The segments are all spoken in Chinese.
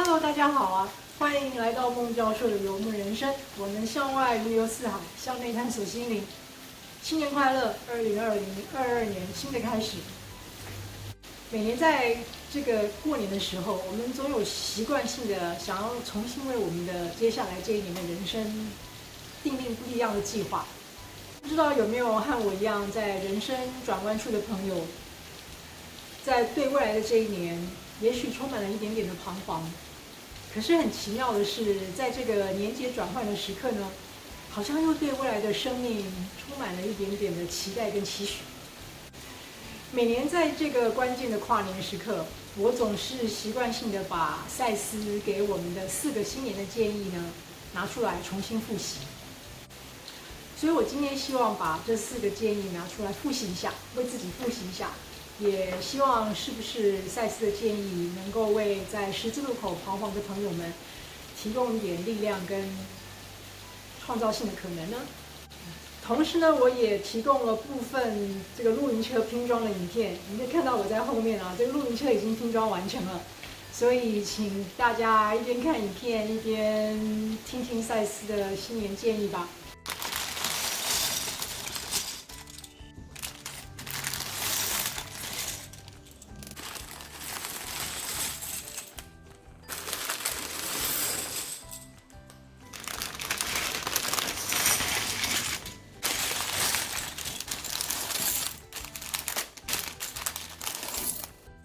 Hello， 大家好啊！欢迎来到孟教授的游牧人生。我们向外如游四海，向内探索心灵。新年快乐！2022年新的开始。每年在这个过年的时候，我们总有习惯性的想要重新为我们的接下来这一年的人生订定不一样的计划。不知道有没有和我一样在人生转弯处的朋友，在对未来的这一年，也许充满了一点点的彷徨。可是很奇妙的是，在这个年节转换的时刻呢，好像又对未来的生命充满了一点点的期待跟期许。每年在这个关键的跨年时刻，我总是习惯性的把赛斯给我们的4个新年的建议呢拿出来重新复习。所以我今天希望把这4个建议拿出来复习一下，为自己复习一下。也希望是不是赛斯的建议能够为在十字路口彷徨的朋友们提供一点力量跟创造性的可能呢？同时呢，我也提供了部分这个露营车拼装的影片，你可以看到我在后面啊，这个露营车已经拼装完成了，所以请大家一边看影片一边听听赛斯的新年建议吧。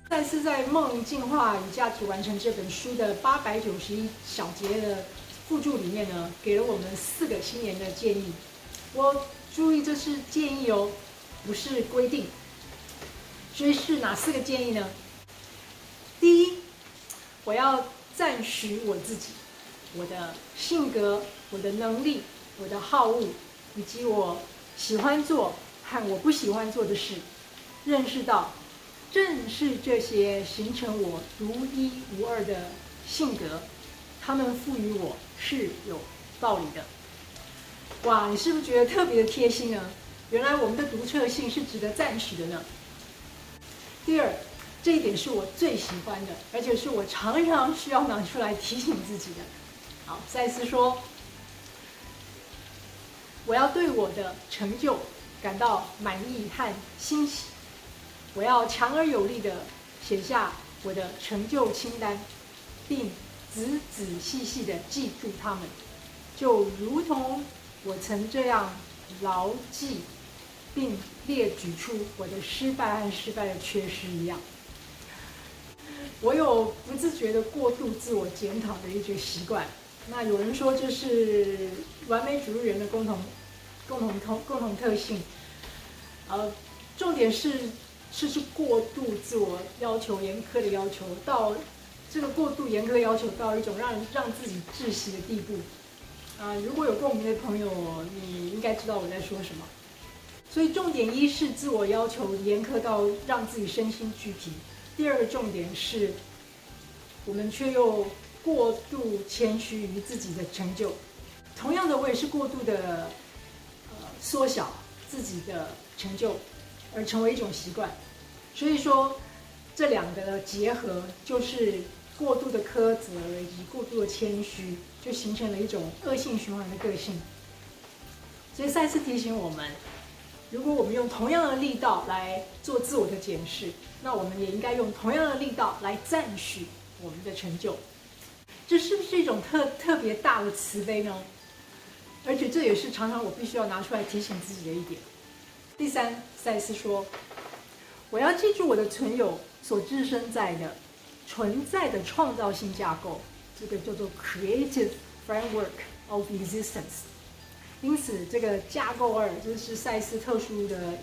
赛斯在《梦进化与价值完成》这本书的891小节的附注里面呢，给了我们4个新年的建议。我注意这是建议哦，不是规定。所以是哪4个建议呢？第一，我要赞许我自己，我的性格、我的能力、我的好恶，以及我喜欢做和我不喜欢做的事，认识到正是这些形成我独一无二的性格，他们赋予我是有道理的。哇，你是不是觉得特别的贴心呢？原来我们的独特性是值得赞许的呢。第二，这一点是我最喜欢的，而且是我常常需要拿出来提醒自己的。好，赛斯说，我要对我的成就感到满意和欣喜。我要强而有力地写下我的成就清单，并仔仔细细地记住它们，就如同我曾这样牢记并列举出我的失败和失败的缺失一样。我有不自觉的过度自我检讨的一个习惯。那有人说这是完美主义人的共同特性。重点是过度自我要求、严苛的要求，到这个过度严苛的要求到一种让自己窒息的地步。如果有共鸣的朋友，你应该知道我在说什么。所以重点一是自我要求严苛到让自己身心俱疲。第二个重点是，我们却又过度谦虚于自己的成就。同样的，我也是过度的缩小自己的成就，而成为一种习惯。所以说，这2个的结合，就是过度的苛责以及过度的谦虚，就形成了一种恶性循环的个性。所以赛斯提醒我们，如果我们用同样的力道来做自我的检视，那我们也应该用同样的力道来赞许我们的成就。这是不是一种特别大的慈悲呢？而且这也是常常我必须要拿出来提醒自己的一点。第三，赛斯说，我要记住我的存有所置身在的存在的创造性架构，这个叫做 creative framework of existence。因此，这个架构2就是赛斯特殊的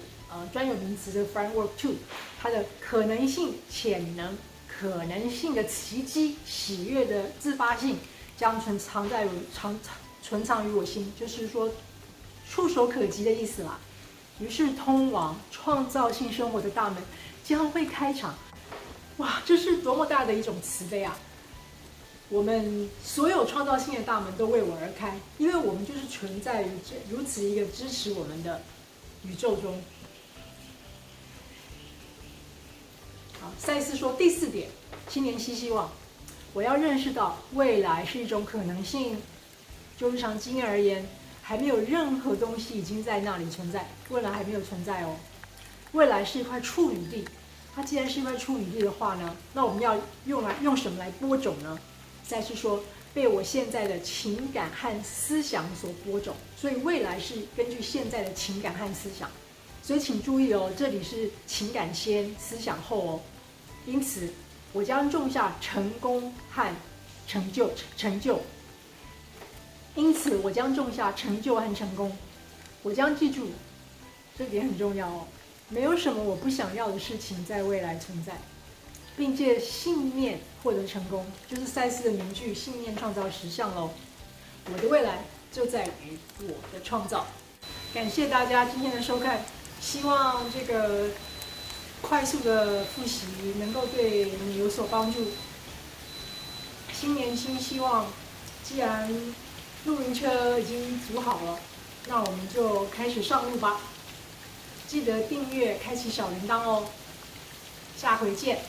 专有名词的 framework 2，它的可能性、潜能、可能性的奇迹、喜悦的自发性，将存藏于我心，就是说触手可及的意思啦。于是，通往创造性生活的大门将会开场。哇，这是多么大的一种慈悲啊！我们所有创造性的大门都为我而开，因为我们就是存在于如此一个支持我们的宇宙中。好，赛斯说第4点，新年新希望。我要认识到未来是一种可能性。就日常经验而言，还没有任何东西已经在那里存在，未来还没有存在哦。未来是一块处女地，它既然是一块处女地的话呢，那我们要用什么来播种呢？再是说被我现在的情感和思想所播种，所以未来是根据现在的情感和思想。所以请注意哦，这里是情感先，思想后哦。因此，我将种下成功和成就。因此，我将种下成就和成功。我将记住，这点很重要哦。没有什么我不想要的事情在未来存在，并借信念获得成功，就是赛斯的名句"信念创造实相"喽。我的未来就在于我的创造。感谢大家今天的收看，希望这个快速的复习能够对你有所帮助。新年新希望，既然露营车已经组好了，那我们就开始上路吧。记得订阅，开启小铃铛哦。下回见。